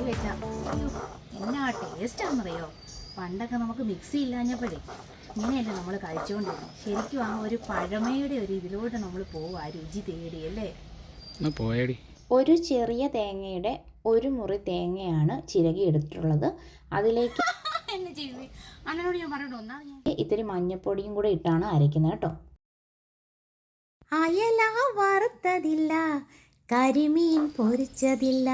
വെച്ചാൽ എന്നാ ടേസ്റ്റാണെന്നറിയോ. പണ്ടൊക്കെ നമുക്ക് മിക്സി ഇല്ലാഞ്ഞപ്പോഴേ ഇങ്ങനെയല്ലേ നമ്മൾ കഴിച്ചുകൊണ്ടിരുന്നത്. ശരിക്കും ആ ഒരു പഴമയുടെ ഒരു ഇതിലൂടെ നമ്മൾ പോവും, ആ രുചി തേടിയല്ലേ. ഒരു ചെറിയ തേങ്ങയുടെ ഒരു മുറി തേങ്ങയാണ് ചിരകി എടുത്തിട്ടുള്ളത്. അതിലേക്ക് എന്നെ ചെയ്തു അണ്ണനോട് ഞാൻ പറഞ്ഞിട്ട് ഒന്നാ ഇത്തിരി മഞ്ഞപ്പൊടിയും കൂടെ ഇട്ടാണ് അരയ്ക്കുന്നത് കേട്ടോ. അയല വറുത്തതില്ല, കരിമീൻ പൊരിച്ചതില്ല,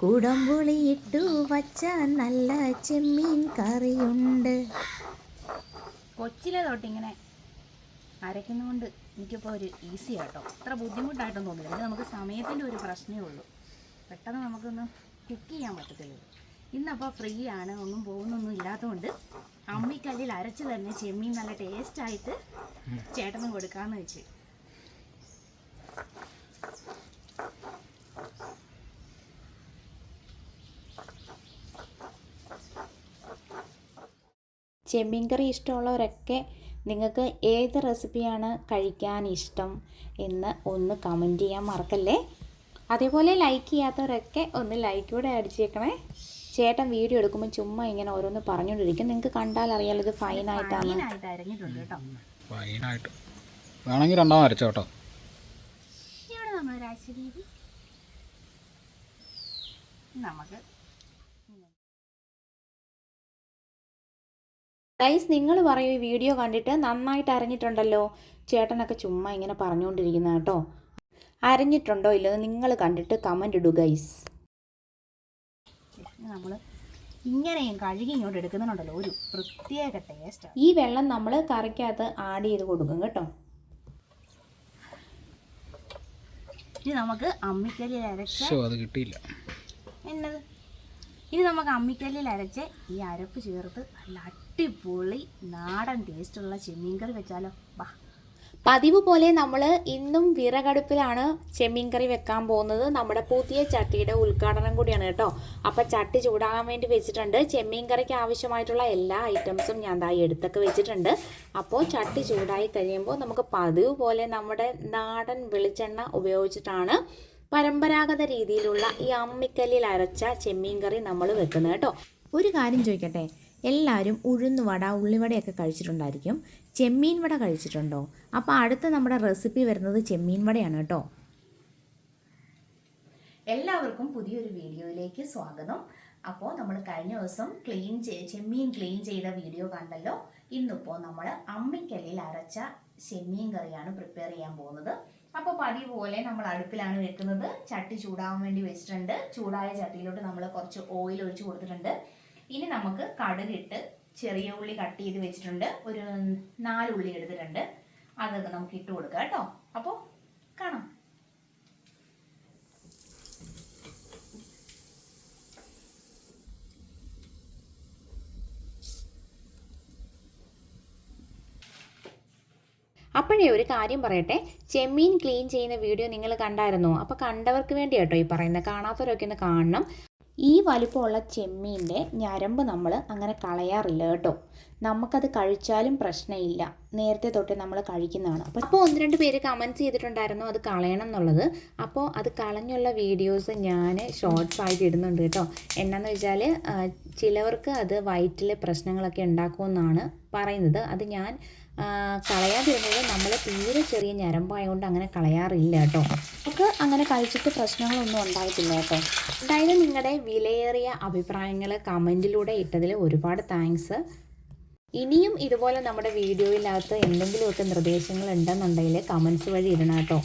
കുടംപുളി ഇട്ടു വച്ച നല്ല ചെമ്മീൻ കറിയുണ്ട്. കൊച്ചിലെ തൊട്ടിങ്ങനെ അരയ്ക്കുന്നതുകൊണ്ട് എനിക്കിപ്പോൾ ഒരു ഈസി ആട്ടോ, അത്ര ബുദ്ധിമുട്ടായിട്ടൊന്നും തോന്നില്ല. ഇത് നമുക്ക് സമയത്തിൻ്റെ ഒരു പ്രശ്നമേ ഉള്ളൂ, പെട്ടെന്ന് നമുക്കൊന്ന് കുക്ക് ചെയ്യാൻ പറ്റത്തില്ല. ഇന്നപ്പോൾ ഫ്രീ ആണ്, ഒന്നും പോകുന്നൊന്നും ഇല്ലാത്തതുകൊണ്ട് അമ്മിക്കല്ലിൽ അരച്ച് തന്നെ ചെമ്മീൻ നല്ല ടേസ്റ്റായിട്ട് ചേട്ടനും കൊടുക്കാമെന്ന് വെച്ച്. ചെമ്മീൻ കറി ഇഷ്ടമുള്ളവരൊക്കെ നിങ്ങൾക്ക് ഏത് റെസിപ്പിയാണ് കഴിക്കാൻ ഇഷ്ടം എന്ന് ഒന്ന് കമൻറ്റ് ചെയ്യാൻ മറക്കല്ലേ. അതേപോലെ ലൈക്ക് ചെയ്യാത്തവരൊക്കെ ഒന്ന് ലൈക്ക് കൂടെ അടിച്ചേക്കണേ. ചേട്ടൻ വീഡിയോ എടുക്കുമ്പോൾ ചുമ്മാ ഇങ്ങനെ ഓരോന്ന് പറഞ്ഞുകൊണ്ടിരിക്കും, നിങ്ങൾക്ക് കണ്ടാൽ അറിയാലോ ഇത് ഫൈനായിട്ടാണ്. ഫൈനായിട്ട് വേണമെങ്കിൽ രണ്ടാമത് അരച്ചോ കേട്ടോ. നമുക്ക് ഗൈസ്, നിങ്ങൾ പറയൂ, ഈ വീഡിയോ കണ്ടിട്ട് നന്നായിട്ട് അരഞ്ഞിട്ടുണ്ടല്ലോ. ചേട്ടനൊക്കെ ചുമ്മാ ഇങ്ങനെ പറഞ്ഞുകൊണ്ടിരിക്കുന്ന കേട്ടോ. അരഞ്ഞിട്ടുണ്ടോ ഇല്ലോ നിങ്ങൾ കണ്ടിട്ട് കമൻ്റ് ഇടൂ ഗൈസ്. നമ്മൾ ഇങ്ങനെയും കഴുകി ഇങ്ങോട്ട് എടുക്കുന്നുണ്ടല്ലോ, ഒരു പ്രത്യേക ടേസ്റ്റാണ്. ഈ വെള്ളം നമ്മൾ കറിക്കകത്ത് ആഡ് ചെയ്ത് കൊടുക്കും കേട്ടോ. ഇനി നമുക്ക് അമ്മിക്കല്ലിൽ അരച്ച് അത് കിട്ടിയില്ല എന്നത് ഇനി നമുക്ക് അമ്മിക്കല്ലിൽ അരച്ച് ഈ അരപ്പ് ചേർത്ത് നല്ല അടിപൊളി നാടൻ ടേസ്റ്റുള്ള ചെമ്മീൻ കറി വെച്ചാലോ. വാ, പതിവ് പോലെ നമ്മൾ ഇന്നും വിറകടുപ്പിലാണ് ചെമ്മീൻ കറി വെക്കാൻ പോകുന്നത്. നമ്മുടെ പുതിയ ചട്ടിയുടെ ഉദ്ഘാടനം കൂടിയാണ് കേട്ടോ. അപ്പോൾ ചട്ടി ചൂടാകാൻ വേണ്ടി വെച്ചിട്ടുണ്ട്. ചെമ്മീൻ കറിക്ക് ആവശ്യമായിട്ടുള്ള എല്ലാ ഐറ്റംസും ഞാൻ എടുത്തൊക്കെ വെച്ചിട്ടുണ്ട്. അപ്പോൾ ചട്ടി ചൂടായി കഴിയുമ്പോൾ നമുക്ക് പതിവ് പോലെ നമ്മുടെ നാടൻ വെളിച്ചെണ്ണ ഉപയോഗിച്ചിട്ടാണ് പരമ്പരാഗത രീതിയിലുള്ള ഈ അമ്മിക്കല്ലിൽ അരച്ച ചെമ്മീൻ കറി നമ്മൾ വെക്കുന്നത് കേട്ടോ. ഒരു കാര്യം ചോദിക്കട്ടെ, എല്ലാവരും ഉഴുന്നുവട ഉള്ളിവടയൊക്കെ കഴിച്ചിട്ടുണ്ടായിരിക്കും. ചെമ്മീൻ വട കഴിച്ചിട്ടുണ്ടോ? അപ്പോൾ അടുത്ത നമ്മുടെ റെസിപ്പി വരുന്നത് ചെമ്മീൻ വടയാണ് കേട്ടോ. എല്ലാവർക്കും പുതിയൊരു വീഡിയോയിലേക്ക് സ്വാഗതം. അപ്പോൾ നമ്മൾ കഴിഞ്ഞ ദിവസം ചെമ്മീൻ ക്ലീൻ ചെയ്ത വീഡിയോ കണ്ടല്ലോ. ഇന്നിപ്പോൾ നമ്മൾ അമ്മിക്കല്ലിൽ അരച്ച ചെമ്മീൻ കറിയാണ് പ്രിപ്പയർ ചെയ്യാൻ പോകുന്നത്. അപ്പോൾ പതിവ് പോലെ നമ്മൾ അടുപ്പിലാണ് വെക്കുന്നത്. ചട്ടി ചൂടാവാൻ വേണ്ടി വെച്ചിട്ടുണ്ട്. ചൂടായ ചട്ടിയിലോട്ട് നമ്മൾ കുറച്ച് ഓയിൽ ഒഴിച്ച് കൊടുത്തിട്ടുണ്ട്. ഇനി നമുക്ക് കടുകിട്ട് ചെറിയ ഉള്ളി കട്ട് ചെയ്ത് വെച്ചിട്ടുണ്ട്. ഒരു 4 ഉള്ളി എടുത്തിട്ടുണ്ട്. അതൊക്കെ നമുക്ക് ഇട്ട് കൊടുക്കാം കേട്ടോ. അപ്പോൾ കാണാം. അപ്പോഴേ ഒരു കാര്യം പറയട്ടെ, ചെമ്മീൻ ക്ലീൻ ചെയ്യുന്ന വീഡിയോ നിങ്ങൾ കണ്ടായിരുന്നോ? അപ്പോൾ കണ്ടവർക്ക് വേണ്ടി കേട്ടോ ഈ പറയുന്നത്, കാണാത്തവരൊക്കെ ഒന്ന് കാണണം. ഈ വലിപ്പമുള്ള ചെമ്മീൻ്റെ ഞരമ്പ് നമ്മൾ അങ്ങനെ കളയാറില്ല കേട്ടോ. നമുക്കത് കഴിച്ചാലും പ്രശ്നമില്ല, നേരത്തെ തൊട്ട് നമ്മൾ കഴിക്കുന്നതാണ്. അപ്പോൾ 1-2 പേര് കമൻറ്റ്സ് ചെയ്തിട്ടുണ്ടായിരുന്നു അത് കളയണം എന്നുള്ളത്. അപ്പോൾ അത് കളഞ്ഞുള്ള വീഡിയോസ് ഞാൻ ഷോർട്സ് ആയിട്ട് ഇടുന്നുണ്ട് കേട്ടോ. എന്നാന്ന് വെച്ചാൽ ചിലവർക്ക് അത് വയറ്റിൽ പ്രശ്നങ്ങളൊക്കെ ഉണ്ടാക്കുമെന്നാണ് പറയുന്നത്. അത് ഞാൻ കളയാതിരുന്നത് നമ്മൾ തീരെ ചെറിയ ഞരമ്പായതുകൊണ്ട് അങ്ങനെ കളയാറില്ല കേട്ടോ. നമുക്ക് അങ്ങനെ കഴിച്ചിട്ട് പ്രശ്നങ്ങളൊന്നും ഉണ്ടായിട്ടില്ല കേട്ടോ. എന്തായാലും നിങ്ങളുടെ വിലയേറിയ അഭിപ്രായങ്ങൾ കമൻറ്റിലൂടെ ഇട്ടതിൽ ഒരുപാട് താങ്ക്സ്. ഇനിയും ഇതുപോലെ നമ്മുടെ വീഡിയോയിനകത്ത് എന്തെങ്കിലുമൊക്കെ നിർദ്ദേശങ്ങൾ ഉണ്ടെന്നുണ്ടെങ്കിൽ കമൻസ് വഴി ഇടണം കേട്ടോ.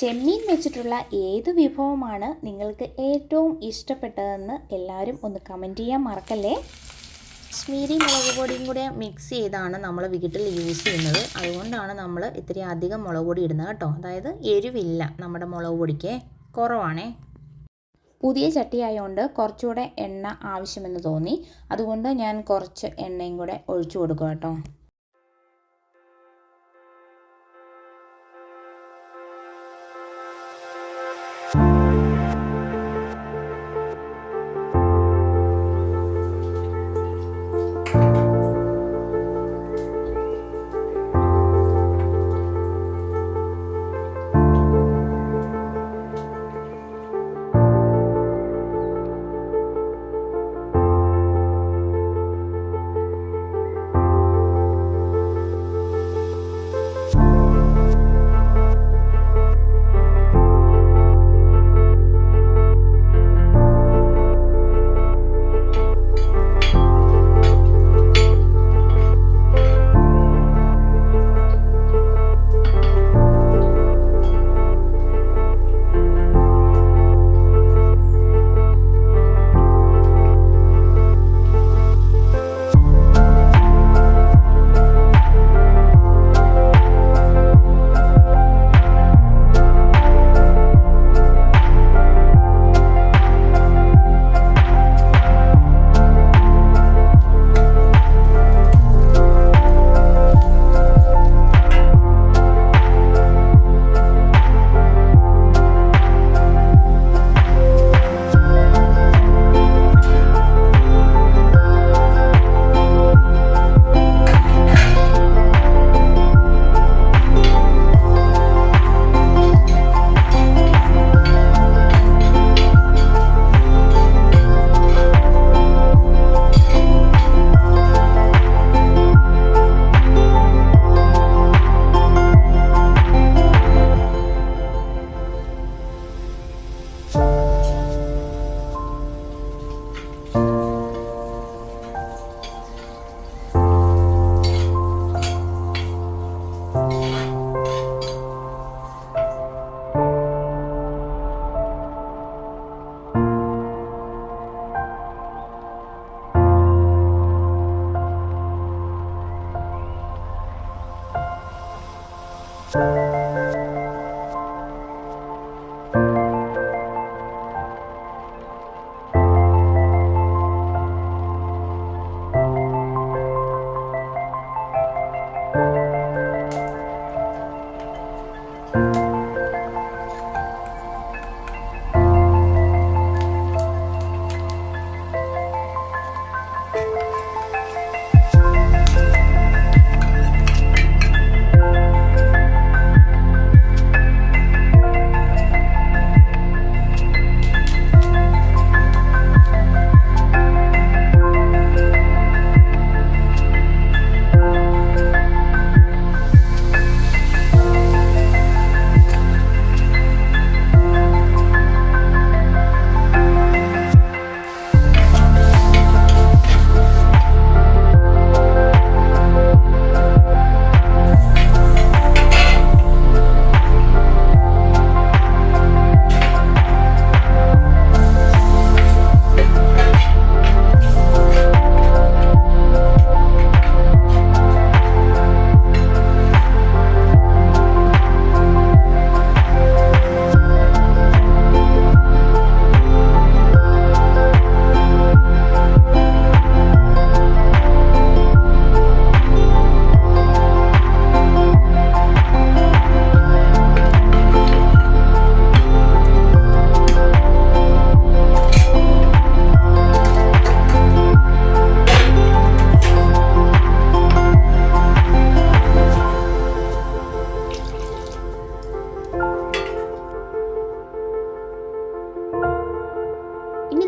ചെമ്മീൻ വെച്ചിട്ടുള്ള ഏത് വിഭവമാണ് നിങ്ങൾക്ക് ഏറ്റവും ഇഷ്ടപ്പെട്ടതെന്ന് എല്ലാവരും ഒന്ന് കമൻറ്റ് ചെയ്യാൻ മറക്കല്ലേ. കാശ്മീരി മുളക് പൊടിയും കൂടെ മിക്സ് ചെയ്താണ് നമ്മൾ വീട്ടിൽ യൂസ് ചെയ്യുന്നത്. അതുകൊണ്ടാണ് നമ്മൾ ഇത്തിരി അധികം മുളക് പൊടി ഇടുന്നത് കേട്ടോ. അതായത് എരിവില്ല, നമ്മുടെ മുളക് പൊടിക്ക് കുറവാണേ. പുതിയ ചട്ടി ആയതുകൊണ്ട് കുറച്ചുകൂടെ എണ്ണ ആവശ്യമെന്ന് തോന്നി, അതുകൊണ്ട് ഞാൻ കുറച്ച് എണ്ണയും കൂടെ ഒഴിച്ചു കൊടുക്കുക കേട്ടോ.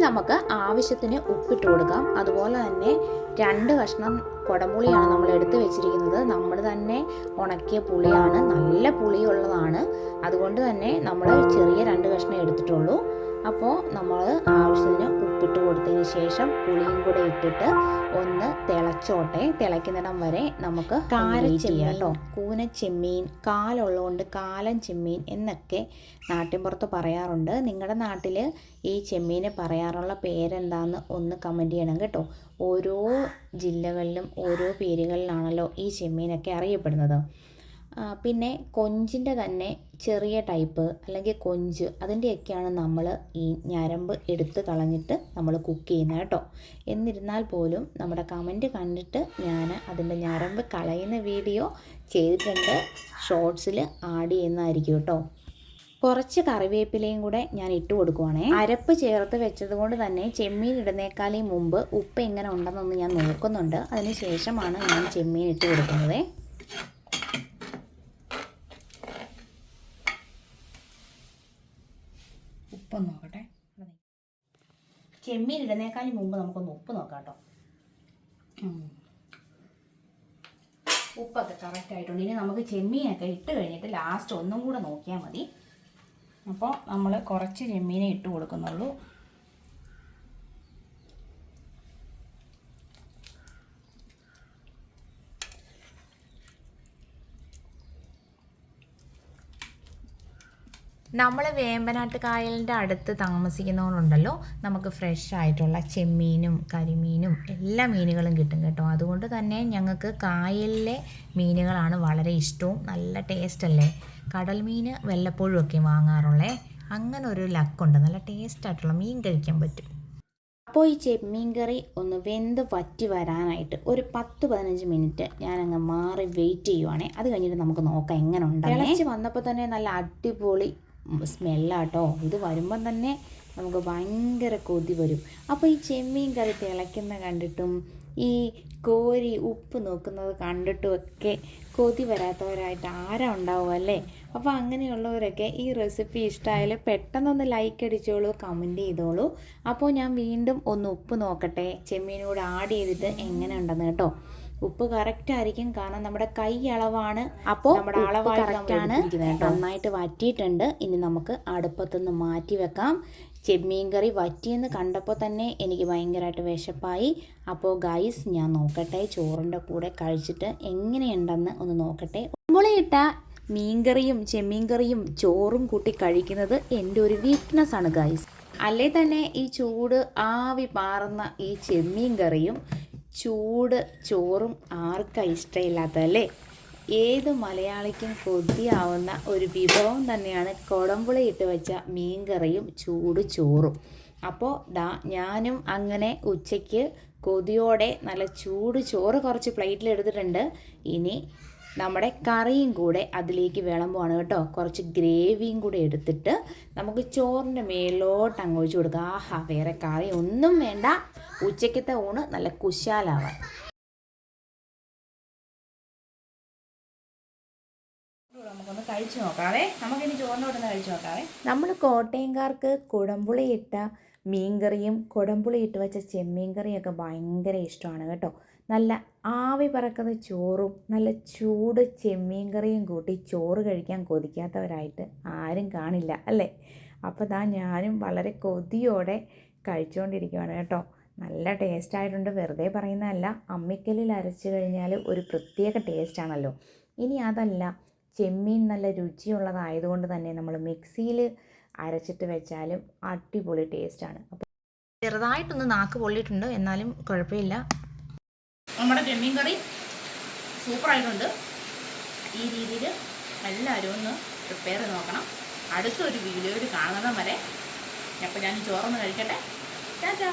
നമുക്ക് ആവശ്യത്തിന് ഉപ്പിട്ട് കൊടുക്കാം. അതുപോലെ തന്നെ 2 കഷ്ണം കുടംപുളിയാണ് നമ്മൾ എടുത്ത് വെച്ചിരിക്കുന്നത്. നമ്മൾ തന്നെ ഉണക്കിയ പുളിയാണ്, നല്ല പുളിയുള്ളതാണ്. അതുകൊണ്ട് തന്നെ നമ്മൾ ചെറിയ 2 കഷ്ണം എടുത്തിട്ടുള്ളൂ. അപ്പോൾ നമ്മൾ ആവശ്യത്തിന് ഉപ്പിട്ട് കൊടുത്തതിന് ശേഷം പുളിയും കൂടെ ഇട്ടിട്ട് ഒന്ന് തിളച്ചോട്ടെ. തിളയ്ക്കുന്നിടം വരെ നമുക്ക് കാരച്ചെമ്മീൻ കേട്ടോ, കൂനച്ചെമ്മീൻ, കാലുള്ളതുകൊണ്ട് കാലൻ ചെമ്മീൻ എന്നൊക്കെ നാട്ടിൻപുറത്ത് പറയാറുണ്ട്. നിങ്ങളുടെ നാട്ടിൽ ഈ ചെമ്മീന് പറയാറുള്ള പേരെന്താന്ന് ഒന്ന് കമൻറ്റ് ചെയ്യണം കേട്ടോ. ഓരോ ജില്ലകളിലും ഓരോ പേരുകളിലാണല്ലോ ഈ ചെമ്മീനൊക്കെ അറിയപ്പെടുന്നത്. പിന്നെ കൊഞ്ചിൻ്റെ തന്നെ ചെറിയ ടൈപ്പ് അല്ലെങ്കിൽ കൊഞ്ച്, അതിൻ്റെയൊക്കെയാണ് നമ്മൾ ഈ ഞരമ്പ് എടുത്ത് കളഞ്ഞിട്ട് നമ്മൾ കുക്ക് ചെയ്യുന്നത് കേട്ടോ. എന്നിരുന്നാൽ പോലും നമ്മുടെ കമൻറ്റ് കണ്ടിട്ട് ഞാൻ അതിൻ്റെ ഞരമ്പ് കളയുന്ന വീഡിയോ ചെയ്തിട്ടുണ്ട്, ഷോർട്സിൽ ആഡ് ചെയ്യുന്നതായിരിക്കും കേട്ടോ. കുറച്ച് കറിവേപ്പിലയും കൂടെ ഞാൻ ഇട്ട് കൊടുക്കുവാണേ. അരപ്പ് ചേർത്ത് വെച്ചത് കൊണ്ട് തന്നെ ചെമ്മീൻ ഇടുന്നേക്കാളും മുമ്പ് ഉപ്പ് എങ്ങനെ ഉണ്ടെന്നൊന്ന് ഞാൻ നോക്കുന്നുണ്ട്. അതിന് ശേഷമാണ് ഞാൻ ചെമ്മീൻ ഇട്ട് കൊടുക്കുന്നത്. ഉപ്പ് നോക്കട്ടെ. ചെമ്മീൻ ഇടുന്നേക്കാളും മുമ്പ് നമുക്കൊന്ന് ഉപ്പ് നോക്കാം കേട്ടോ. ഉപ്പൊക്കെ കറക്റ്റ് ആയിട്ടുണ്ട്. ഇനി നമുക്ക് ചെമ്മീനൊക്കെ ഇട്ട് കഴിഞ്ഞിട്ട് ലാസ്റ്റ് ഒന്നും കൂടെ നോക്കിയാൽ മതി. അപ്പോൾ നമ്മൾ കുറച്ച് ചെമ്മീനെ ഇട്ട് കൊടുക്കുന്നുള്ളൂ. നമ്മൾ വേമ്പനാട്ട് കായലിൻ്റെ അടുത്ത് താമസിക്കുന്നവരുണ്ടല്ലോ, നമുക്ക് ഫ്രഷ് ആയിട്ടുള്ള ചെമ്മീനും കരിമീനും എല്ലാ മീനുകളും കിട്ടും കേട്ടോ. അതുകൊണ്ട് തന്നെ ഞങ്ങൾക്ക് കായലിലെ മീനുകളാണ് വളരെ ഇഷ്ടവും. നല്ല ടേസ്റ്റല്ലേ. കടൽ മീൻ വല്ലപ്പോഴും ഒക്കെ വാങ്ങാറുള്ളേ. അങ്ങനെ ഒരു ലക്കുണ്ട്, നല്ല ടേസ്റ്റായിട്ടുള്ള മീൻ കഴിക്കാൻ പറ്റും. അപ്പോൾ ഈ ചെമ്മീൻ കറി ഒന്ന് വെന്ത് വറ്റി വരാനായിട്ട് ഒരു 10-15 മിനിറ്റ് ഞാനങ്ങ് മാറി വെയിറ്റ് ചെയ്യുവാണേ. അത് കഴിഞ്ഞിട്ട് നമുക്ക് നോക്കാം എങ്ങനെ ഉണ്ടാകും. തിളച്ച് വന്നപ്പോൾ തന്നെ നല്ല അടിപൊളി സ്മെല്ലാട്ടോ. ഇത് വരുമ്പം തന്നെ നമുക്ക് ഭയങ്കര കൊതി വരും. അപ്പോൾ ഈ ചെമ്മീൻ കറി തിളയ്ക്കുന്ന കണ്ടിട്ടും ഈ കോരി ഉപ്പ് നോക്കുന്നത് കണ്ടിട്ടും ഒക്കെ കൊതി വരാത്തവരായിട്ട് ആരാ ഉണ്ടാവും അല്ലേ? അപ്പോൾ അങ്ങനെയുള്ളവരൊക്കെ ഈ റെസിപ്പി ഇഷ്ടമായാൽ പെട്ടെന്നൊന്ന് ലൈക്ക് അടിച്ചോളൂ, കമൻറ്റ് ചെയ്തോളൂ. അപ്പോൾ ഞാൻ വീണ്ടും ഒന്ന് ഉപ്പ് നോക്കട്ടെ, ചെമ്മീനോട് ആഡ് ചെയ്തിട്ട് എങ്ങനെ ഉണ്ടെന്ന് കേട്ടോ. ഉപ്പ് കറക്റ്റ് ആയിരിക്കും, കാരണം നമ്മുടെ കൈ അളവാണ്. അപ്പോൾ നമ്മുടെ അളവ് കറക്റ്റാണ്. നന്നായിട്ട് വറ്റിയിട്ടുണ്ട്. ഇനി നമുക്ക് അടുപ്പത്തുനിന്ന് മാറ്റി വെക്കാം. ചെമ്മീൻ കറി വറ്റിയെന്ന് കണ്ടപ്പോൾ തന്നെ എനിക്ക് ഭയങ്കരമായിട്ട് വിശപ്പായി. അപ്പോൾ ഗൈസ്, ഞാൻ നോക്കട്ടെ, ചോറിൻ്റെ കൂടെ കഴിച്ചിട്ട് എങ്ങനെയുണ്ടെന്ന് ഒന്ന് നോക്കട്ടെ. മുളയിട്ട മീൻകറിയും ചെമ്മീൻ കറിയും ചോറും കൂട്ടി കഴിക്കുന്നത് എൻ്റെ ഒരു വീക്ക്നെസ് ആണ് ഗൈസ്. അല്ലേ തന്നെ ഈ ചൂട് ആവി പാറുന്ന ഈ ചെമ്മീൻ കറിയും ചൂട് ചോറും ആർക്കാ ഇഷ്ടമില്ലാത്തതല്ലേ? ഏത് മലയാളിക്കും കൊതിയാവുന്ന ഒരു വിഭവം തന്നെയാണ് കുടംപുളി ഇട്ട് വെച്ച മീൻകറിയും ചൂട് ചോറും. അപ്പോൾ ഞാനും അങ്ങനെ ഉച്ചയ്ക്ക് കൊതിയോടെ നല്ല ചൂട് ചോറ് കുറച്ച് പ്ലേറ്റിലെടുത്തിട്ടുണ്ട്. ഇനി നമ്മുടെ കറിയും കൂടെ അതിലേക്ക് വിളമ്പുവാണ് കേട്ടോ. കുറച്ച് ഗ്രേവിയും കൂടെ എടുത്തിട്ട് നമുക്ക് ചോറിൻ്റെ മേലോട്ട് അങ്ങ് ഒഴിച്ചു കൊടുക്കാം. ആഹാ, വേറെ കറി ഒന്നും വേണ്ട, ഉച്ചയ്ക്കത്തെ ഊണ് നല്ല കുശാലാവാൻ. നമുക്കൊന്ന് കഴിച്ചു നോക്കാവേ. നമുക്കിനി ചോറിനോടൊന്ന് കഴിച്ചു നോക്കാവേ. നമ്മൾ കോട്ടയംകാർക്ക് കുടംപുളി ഇട്ട മീൻകറിയും കുടംപുളി ഇട്ട് വെച്ച ചെമ്മീൻ കറിയൊക്കെ ഭയങ്കര ഇഷ്ടമാണ് കേട്ടോ. നല്ല ആവി പറക്കുന്ന ചോറും നല്ല ചൂട് ചെമ്മീൻ കറിയും കൂട്ടി ചോറ് കഴിക്കാൻ കൊതിക്കാത്തവരായിട്ട് ആരും കാണില്ല അല്ലേ? അപ്പോൾ ഞാനും വളരെ കൊതിയോടെ കഴിച്ചുകൊണ്ടിരിക്കുകയാണ് കേട്ടോ. നല്ല ടേസ്റ്റായിട്ടുണ്ട്, വെറുതെ പറയുന്നതല്ല. അമ്മിക്കല്ലിൽ അരച്ച് കഴിഞ്ഞാൽ ഒരു പ്രത്യേക ടേസ്റ്റാണല്ലോ. ഇനി അതല്ല, ചെമ്മീൻ നല്ല രുചിയുള്ളതായതുകൊണ്ട് തന്നെ നമ്മൾ മിക്സിയിൽ അരച്ചിട്ട് വെച്ചാലും അടിപൊളി ടേസ്റ്റാണ്. അപ്പോൾ ചെറുതായിട്ടൊന്ന് നാക്ക് പൊള്ളിയിട്ടുണ്ട്, എന്നാലും കുഴപ്പമില്ല. നമ്മുടെ ചെമ്മീൻ കറി സൂപ്പറായിട്ടുണ്ട്. ഈ രീതിയിൽ എല്ലാവരും ഒന്ന് പ്രിപ്പയർ ചെയ്ത് നോക്കണം. അടുത്തൊരു വീഡിയോയിൽ കാണുന്നത് വരെ അപ്പോൾ ഞാൻ ചോറൊന്ന് കഴിക്കട്ടെ. ടാറ്റാ.